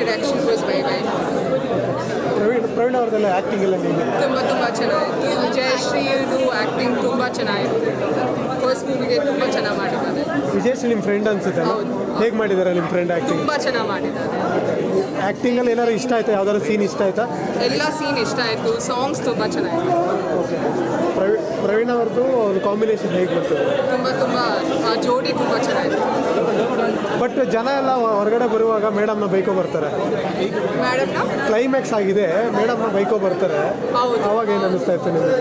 direction was very very good. Praveen ಅವ್ರದ್ದೆಲ್ಲ acting ಎಲ್ಲ ಹೇಗೆ? ತುಂಬ ಚೆನ್ನಾಗಿತ್ತು. ಜಯಶ್ರೀ ಆ್ಯಕ್ಟಿಂಗ್ ತುಂಬ ಚೆನ್ನಾಗಿತ್ತು. ಫಸ್ಟ್ ಮೂವಿಗೆ ತುಂಬ ಚೆನ್ನಾಗಿ ಮಾಡಿದ್ದಾರೆ. ವಿಜಯಶ್ರೀ ನಿಮ್ಮ ಫ್ರೆಂಡ್ ಅನ್ಸುತ್ತೆ. ಹೇಗೆ ಮಾಡಿದ್ದಾರೆ ನಿಮ್ಮ ಫ್ರೆಂಡ್ ಆ್ಯಕ್ಟಿಂಗ್? ತುಂಬ ಚೆನ್ನಾಗಿ ಮಾಡಿದ್ದಾರೆ. ಆ್ಯಕ್ಟಿಂಗಲ್ಲಿ ಏನಾದ್ರು ಇಷ್ಟ ಆಯ್ತಾ? ಯಾವ್ದಾದ್ರು ಸೀನ್ ಇಷ್ಟ ಆಯ್ತಾ? ಎಲ್ಲ ಸೀನ್ ಇಷ್ಟ ಆಯಿತು. ಸಾಂಗ್ಸ್ ತುಂಬ ಚೆನ್ನಾಗಿತ್ತು. ಓಕೆ. ಪ್ರವೀಣ್ ಅವ್ರದ್ದು ಒಂದು ಕಾಂಬಿನೇಷನ್ ಹೇಗೆ ಬರ್ತದೆ? ತುಂಬ ಜೋಡಿ ತುಂಬ ಚೆನ್ನಾಗಿತ್ತು. ಬಟ್ ಜನ ಎಲ್ಲ ಹೊರಗಡೆ ಬರುವಾಗ ಮೇಡಮ್ನ ಬೈಕೋ ಬರ್ತಾರೆ. ಮೇಡಮ್ನ ಕ್ಲೈಮ್ಯಾಕ್ಸ್ ಆಗಿದೆ, ಮೇಡಮ್ನ ಬೈಕೋ ಬರ್ತಾರೆ. ಹೌದು. ಅವಾಗ ಏನು ಅನ್ನಿಸ್ತಾ ಇತ್ತು ನಿಮಗೆ?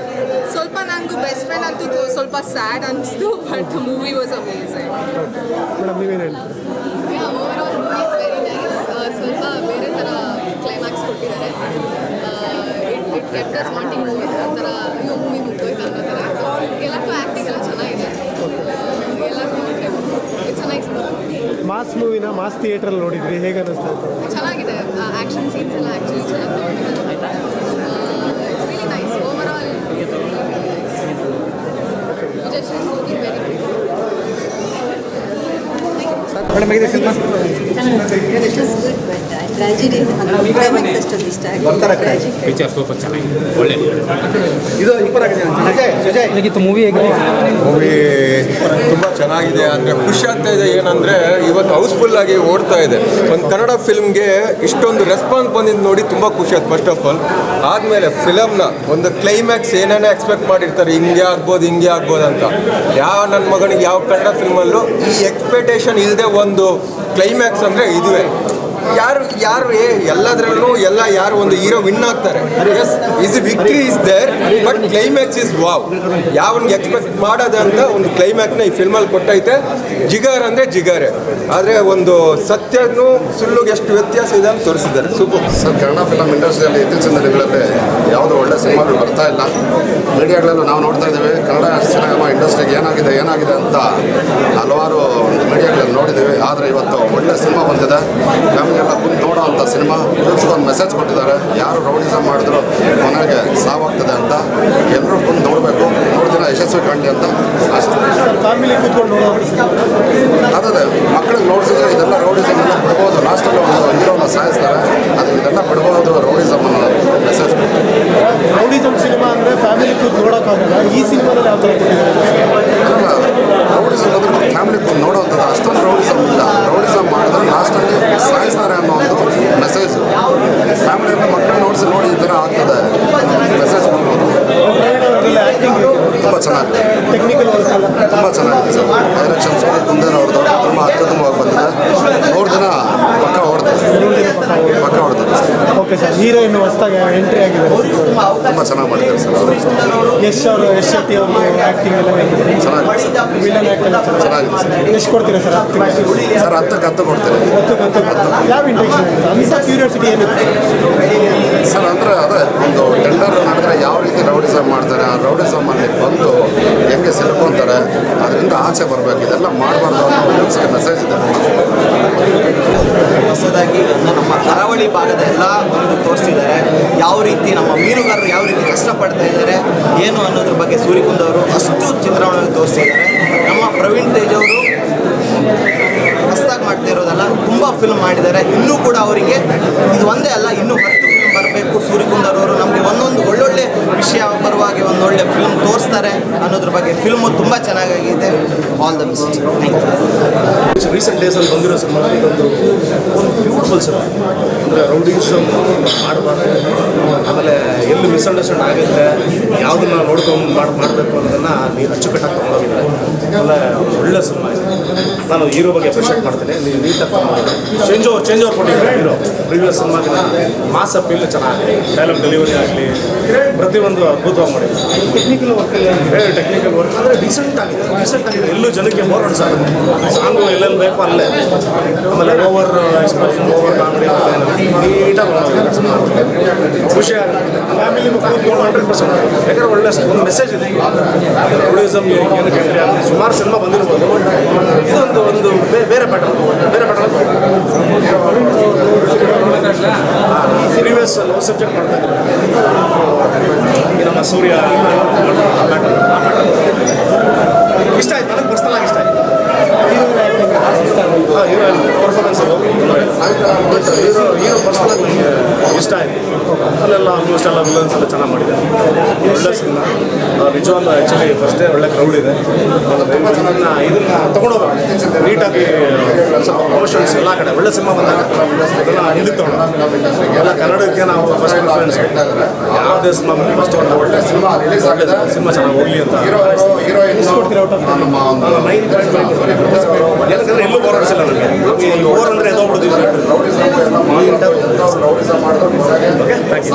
ಸ್ವಲ್ಪ ನನಗೂ ಬೆಸ್ಟ್ ಫ್ರೆಂಡ್ ಅಂತೂ ಸ್ವಲ್ಪ ಸ್ಯಾಡ್ ಅನಿಸ್ತು. But movie was amazing. Madam ನೀವೇನು ಹೇಳ್ತೀರಿ? Overall movie is very nice. ಸ್ವಲ್ಪ ಬೇರೆ ಥರ ಕ್ಲೈಮ್ಯಾಕ್ಸ್ ಕೊಟ್ಟಿದ್ದಾರೆ. It kept us wanting movie ಒಂಥರ ಅಯ್ಯೋ ಮೂವಿ ಮುಗ್ದೋಯ್ತು ಅನ್ನೋ ಥರ. ಎಲ್ಲರಿಗೂ ಆ್ಯಕ್ಟಿಂಗ್ ಎಲ್ಲ ಚೆನ್ನಾಗಿದೆ. ಎಲ್ಲರಿಗೂ ಇಟ್ಸ್ ನೈಸ್ ಮೂವಿ. ಮಾಸ್ ಮೂವಿನ ಮಾಸ್ ಥಿಯೇಟ್ರಲ್ಲಿ ನೋಡಿದ್ರಿ, ಹೇಗೆ ಅನ್ನಿಸ್ತಾ ಇತ್ತು? ಚೆನ್ನಾಗಿದೆ. ಆ್ಯಕ್ಷನ್ ಸೀನ್ಸ್ ಎಲ್ಲ ಆ್ಯಕ್ಚುಲಿ ಚೆನ್ನಾಗಿ ತಗೊಂಡಿದ್ದಾರೆ. It's really nice. Overall Vijayashree ಸೋಗಿ ವೆರಿ ಮೇಡಮ್ ಹೇಗಿದೆ ಸಿನಿಮಾ? ಟ್ರಾಜಿಡಿ ಅಷ್ಟೊಂದು ಇಷ್ಟ ಆಗಿದೆ. ಪಿಕ್ಚರ್ ಸೂಪರ್ ಚೆನ್ನಾಗಿದೆ, ಒಳ್ಳೆಯದು. ಇದು ಹೇಗಿತ್ತು ಮೂವಿ? ಮೂವಿ ತುಂಬ ಚೆನ್ನಾಗಿದೆ. ಅಂದರೆ ಖುಷಿ ಆಗ್ತಾ ಇದೆ. ಏನಂದರೆ ಇವತ್ತು ಹೌಸ್ಫುಲ್ಲಾಗಿ ಓಡ್ತಾ ಇದೆ. ಒಂದು ಕನ್ನಡ ಫಿಲ್ಮ್ಗೆ ಇಷ್ಟೊಂದು ರೆಸ್ಪಾನ್ಸ್ ಬಂದಿದ್ದು ನೋಡಿ ತುಂಬ ಖುಷಿ ಆಯ್ತು ಫಸ್ಟ್ ಆಫ್ ಆಲ್. ಆದಮೇಲೆ ಫಿಲಮ್ನ ಒಂದು ಕ್ಲೈಮ್ಯಾಕ್ಸ್ ಏನೇನೋ ಎಕ್ಸ್ಪೆಕ್ಟ್ ಮಾಡಿರ್ತಾರೆ, ಹಿಂಗೆ ಆಗ್ಬೋದು ಅಂತ. ಯಾವ ನನ್ನ ಮಗನಿಗೆ ಯಾವ ಕನ್ನಡ ಫಿಲ್ಮಲ್ಲೂ ಈ ಎಕ್ಸ್ಪೆಕ್ಟೇಷನ್ ಇಲ್ಲದೆ ಒಂದು ಕ್ಲೈಮ್ಯಾಕ್ಸ್ ಅಂದರೆ ಇದುವೇ. ಯಾರು ಎಲ್ಲದರಲ್ಲೂ ಯಾರು ಒಂದು ಹೀರೋ ವಿನ್ ಆಗ್ತಾರೆ. Yes is victory is there, but climax is wow. ಯಾವನಿಗೆ ಎಕ್ಸ್ಪೆಕ್ಟ್ ಮಾಡೋದು ಅಂತ ಒಂದು ಕ್ಲೈಮ್ಯಾಕ್ಸ್ನ ಈ ಫಿಲ್ಮಲ್ಲಿ ಕೊಟ್ಟೈತೆ. ಜಿಗಾರ್ ಅಂದರೆ ಜಿಗಾರೆ, ಆದರೆ ಒಂದು ಸತ್ಯನೂ ಸುಳ್ಳುಗೆ ಎಷ್ಟು ವ್ಯತ್ಯಾಸ ಇದೆ ಅಂತ ತೋರಿಸಿದ್ದಾರೆ. Super sir. ಕನ್ನಡ ಫಿಲಮ್ ಇಂಡಸ್ಟ್ರಿಯಲ್ಲಿ ಇತ್ತೀಚಿನ ದಿನಗಳಲ್ಲಿ ಯಾವುದೋ ಒಳ್ಳೆ ಸಿನಿಮಾಗಳು ಬರ್ತಾ ಇಲ್ಲ. ಮೀಡಿಯಾಗಳಲ್ಲೂ ನಾವು ನೋಡ್ತಾ ಇದ್ದೀವಿ ಕನ್ನಡ ಸಿನಿಮಾ ಇಂಡಸ್ಟ್ರಿಗೆ ಏನಾಗಿದೆ ಅಂತ ಹಲವಾರು ಒಂದು ಮೀಡಿಯಾಗಳಲ್ಲಿ ನೋಡಿದ್ದೀವಿ. ಆದರೆ ಇವತ್ತು ಒಳ್ಳೆ ಸಿನಿಮಾ ಬಂದಿದೆ. ಫ್ಯಾಮಿಲಿ ಎಲ್ಲ ಕುಂತು ನೋಡೋ ಅಂಥ ಸಿನಿಮಾ. ಒಂದು ಮೆಸೇಜ್ ಕೊಟ್ಟಿದ್ದಾರೆ, ಯಾರು ರೌಡಿಸಮ್ ಮಾಡಿದ್ರು ಕೊನೆಗೆ ಸಾವಾಗ್ತದೆ ಅಂತ. ಎಲ್ಲರೂ ಕುಂತು ನೋಡಬೇಕು, ನೋಡಿದಿನ ಯಶಸ್ವಿ ಕಾಣಲಿ ಅಂತ ಅಷ್ಟೇ. ಫ್ಯಾಮಿಲಿ ಕೂತ್ಕೊಂಡು ಅದೇ ಮಕ್ಕಳಿಗೆ ನೋಡಿಸಿದ್ರೆ ಇದೆಲ್ಲ ರೌಡಿಸಮ್ ಎಲ್ಲ ಬಿಡ್ಬೋದು. ಲಾಸ್ಟಲ್ಲಿ ಒಂದು ಹೀರೋನ ಸಾಯಿಸ್ತಾರೆ, ಅದು ಇದೆಲ್ಲ ಬಿಡ್ಬೋದು ರೌಡಿಸಮ್ ಅನ್ನೋ ಮೆಸೇಜ್. ರೌಡಿಸಮ್ ಸಿನಿಮಾ ಅಂದರೆ ಫ್ಯಾಮಿಲಿ ಕೂತ್ ನೋಡೋಕ್ಕಾಗಲ್ಲ. ಈ ಸಿನಿಮಾದಲ್ಲಿ ಯಾವ ಥರ ಕೊಟ್ಟಿದ್ದಾರೆ? ರೌಡಿಸಮ್ ಅಂದರೆ ಫ್ಯಾಮಿಲಿ ಕೂತ್ ನೋಡೋವಂಥದ್ದು. ಅಷ್ಟೊಂದು ರೌಡಿಸಮ್ ಇಲ್ಲ. ರೌಡಿಸಮ್ ಮಾಡಿದ್ರೆ ಲಾಸ್ಟಲ್ಲಿ ಸಾಯಿಸ್ತಾರೆ ಅನ್ನೋ ಒಂದು ಮೆಸೇಜ್. ಫ್ಯಾಮಿಲಿಯಲ್ಲಿ ಮಕ್ಕಳು ನೋಡಿ ಈ ಥರ ಆಗ್ತದೆ ಮೆಸೇಜ್ ಕೊಡ್ಬೋದು. ತುಂಬ ಚೆನ್ನಾಗಿದೆ. ಟೆಕ್ನಿಕಲ್ ವರ್ಕ್ ಎಲ್ಲ ತುಂಬ ಚೆನ್ನಾಗಿದೆ ಸರ್. ಡೈರೆಕ್ಷನ್ ಸೂರ್ಯ ಕುಂದರ್ ಅವ್ರದ್ದು ತುಂಬ ಅತ್ಯುತ್ತಮವಾಗಿ ಬಂದಿದೆ. 3 ದಿನ ಪಕ್ಕ ಹೊಡ್ತಾರೆ ಸರ್. Okay sir. ಹೀರೋಯಿನ್ ಹೊಸದಾಗಿ ಎಂಟ್ರಿ ಆಗಿದ್ದಾರೆ, ತುಂಬ ಚೆನ್ನಾಗಿ ಮಾಡಿದ್ದಾರೆ ಸರ್ ಅವರು. ಯಶ್ ಶೆಟ್ಟಿ ಅವರು ಆ್ಯಕ್ಟಿಂಗ್ ಎಲ್ಲ ಹೇಗಿದೆ? ಚೆನ್ನಾಗಿದೆ ಸರ್. ವಿಲನ್ ಆ್ಯಕ್ಟ್ ಎಲ್ಲ ಚೆನ್ನಾಗಿದೆ ಸರ್. ಎಷ್ಟು ಕೊಡ್ತೀರಾ ಸರ್? 10 ಸರ್ 10 ಕೊಡ್ತೇನೆ. ಯಾವ ಇಂಟೆನ್ಷನ್ ಅಂತ ಕ್ಯೂರಿಯಾಸಿಟಿ ಏನಿದೆ ಸರ್? ಅಂದರೆ ಅದೇ ಒಂದು ಟೆಂಡರ್ ನಡೆದ್ರೆ ಯಾವ ರೀತಿ ರೌಡಿಸಮ್ ಮಾಡ್ತಾರೆ, ಆ ರೌಡಿಸಮಲ್ಲಿ ಬಂದು ಹೆಂಗೆ ಸಿಲ್ಕೊಂತಾರೆ, ಅದರಿಂದ ಆಚೆ ಬರಬೇಕು. ಇದೆಲ್ಲ ಮಾಡಬಾರ್ದು ಅನ್ನೋ ಯೂತ್ಸ್ಗೆ ಮೆಸೇಜ್ ಇದೆ. ಹೊಸದಾಗಿ ನಮ್ಮ ಕರಾವಳಿ ಭಾಗದ ಎಲ್ಲ ಒಂದು ತೋರಿಸಿದ್ದಾರೆ. ಯಾವ ರೀತಿ ನಮ್ಮ ಮೀನುಗಾರರು ಯಾವ ರೀತಿ ಕಷ್ಟಪಡ್ತಾ ಇದ್ದಾರೆ ಏನು ಅನ್ನೋದ್ರ ಬಗ್ಗೆ ಸೂರ್ಯಕುಂದ್ ಅವರು ಅಷ್ಟು ಚಿತ್ರಣವನ್ನು ತೋರಿಸಿದ್ದಾರೆ. ನಮ್ಮ ಪ್ರವೀಣ್ ತೇಜ್ ಅವರು ಹೊಸದಾಗಿ ಮಾಡ್ತಾ ಇರೋದಲ್ಲ, ತುಂಬ ಫಿಲ್ಮ್ ಮಾಡಿದ್ದಾರೆ. ಇನ್ನೂ ಕೂಡ ಅವರಿಗೆ ಇದು ಒಂದೇ ಅಲ್ಲ, ಇನ್ನೂ 10 ಫಿಲ್ಮ್ ಬರಬೇಕು. ಸೂರ್ಯಕುಂದ್ ಅವರು ನಮಗೆ ಒಂದೊಂದು ಒಳ್ಳೊಳ್ಳೆ ವಿಷಯ ಬರುವಾಗೆ ಒಂದೊಳ್ಳೆ ಫಿಲ್ಮ್ ತೋರಿಸ್ತಾರೆ ಅನ್ನೋದ್ರ ಬಗ್ಗೆ. ಫಿಲ್ಮು ತುಂಬ ಚೆನ್ನಾಗಿದೆ. All the best. Thank you. Recent ಡೇಸಲ್ಲಿ ಬಂದಿರೋ ಸಿನಿಮಾ ಇದೊಂದು ಬ್ಯೂಟಿಫುಲ್ ಸಿನಿಮಾ. ಅಂದರೆ ರೌಡಿಸಮ್ ಮಾಡಬಾರ್ದು, ಆಮೇಲೆ ಎಲ್ಲಿ ಮಿಸ್ಅಂಡರ್ಸ್ಟ್ಯಾಂಡ್ ಆಗುತ್ತೆ, ಯಾವುದನ್ನು ನೋಡ್ಕೊಂಡು ಮಾಡಬೇಕು ಅನ್ನೋದನ್ನು ನೀವು ಅಚ್ಚುಕಟ್ಟಾಗಿ ತೊಗೊಂಡೋಗಿದ್ದಾರೆ. ಆಮೇಲೆ ಒಳ್ಳೆ ಸಿನಿಮಾ ಇದೆ. ನಾನು ಹೀರೋ ಬಗ್ಗೆ ಅಪ್ರಿಷಿಯೇಟ್ ಮಾಡ್ತೀನಿ. ನೀವು ನೀಟಾಗಿ ತೊಗೊಂಡಿದ್ದೆ. ಚೇಂಜ್ ಓವರ್ ಕೊಟ್ಟಿದ್ದಾರೆ ಹೀರೋ. ಪ್ರೀವಿಯಸ್ ಸಿನಿಮಾಗಿನ ಮಾಸ್ ಅಪೀಲ್ ಚೆನ್ನಾಗಿದೆ. ಡೈಲಾಗ್ ಡೆಲಿವರಿ ಆಗಲಿ ಪ್ರತಿಯೊಂದು ಅದ್ಭುತವಾಗಿ ಮಾಡಿದ್ದಾರೆ. ಟೆಕ್ನಿಕಲ್ ವರ್ಕ್ ಅಂದರೆ ಡಿಸೆಂಟ್ ಆಗಿದೆ. ಎಲ್ಲೂ ಜನಕ್ಕೆ ಬೋರ್ ಹೊಡ್ಸಾಗುತ್ತೆ. ಸಾಂಗು ಎಲ್ಲೆಲ್ಲಿ ಬೇಕೋ ಅಲ್ಲೇ. ಆಮೇಲೆ ಓವರ್ ಎಕ್ಸ್ಪ್ರೆಷನ್, ಓವರ್ ಕಾಮಿಡಿ ನೀಟಾಗಿ ಖುಷಿ ಆಗುತ್ತೆ. ಫ್ಯಾಮಿಲಿ 100%. ಯಾಕಂದರೆ ಒಳ್ಳೆ ಒಂದು ಮೆಸೇಜ್ ಇದೆ. ರೌಡಿಸಮ್ ಏನಕ್ಕೆ ಸುಮಾರು ಸಿನಿಮಾ ಬಂದಿರ್ಬೋದು. ಇದೊಂದು ಬೇರೆ ಪ್ಯಾಟರ್ನ್ ಪ್ರೀವಿಯಸ್ ಲವ್ ಸಬ್ಜೆಕ್ಟ್ ಮಾಡ್ತಾ ಇದ್ದೀವಿ. ನಮ್ಮ ಸೂರ್ಯ ಇಷ್ಟ ಆಯ್ತು. ನನಗೆ ಪರ್ಸನಲ್ ಆಗಿ ಇಷ್ಟ ಆಯ್ತು. Heroine performance but hero personal ನನಗೆ ಇಷ್ಟ ಆಯಿತು. ಅಲ್ಲೆಲ್ಲ ಆಲ್ಮೋಸ್ಟ್ ಎಲ್ಲ ವಿಲನ್ಸ್ ಎಲ್ಲ ಚೆನ್ನಾಗಿ ಮಾಡಿದ್ದಾರೆ. ಒಳ್ಳೆ ಸಿನಿಮಾ ನಿಜವಾಗ್ಲೂ ಆ್ಯಕ್ಚುಲಿ ಫಸ್ಟ್ ಡೇ ಒಳ್ಳೆ ಕ್ರೌಡ್ ಇದೆ. ಇದನ್ನು ತೊಗೊಂಡೋಗ ನೀಟಾಗಿ ಸ್ವಲ್ಪ ಪ್ರಮೋಷನ್ಸ್ ಎಲ್ಲ ಕಡೆ ಒಳ್ಳೆ ಸಿನಿಮಾ ಬಂದಾಗ ಅದನ್ನು ಹಿಂದಕ್ಕೆ ತೊಗೊಂಡು ಎಲ್ಲ ಕನ್ನಡಕ್ಕೆ ನಾವು ಫಸ್ಟ್ ಪ್ರಿಫರೆನ್ಸ್ ಯಾವುದೇ ಸಿನಿಮಾ ಬಂದು ಫಸ್ಟ್ ಒಳ್ಳೆ ಸಿನಿಮಾ ರಿಲೀಸ್ ಆಗಿದೆ, ಸಿನಿಮಾ ಚೆನ್ನಾಗಿ ಹೋಗಲಿ ಅಂತ 9.5 ಯಾಕಂದರೆ ಎಲ್ಲೂ ಹೋರಾಡಿಸಿಲ್ಲ ನನಗೆ. ಓವರ್ ಅಂದರೆ ಎದೋಗ್ಬಿಡ್ತೀವಿ. Okay, thank you.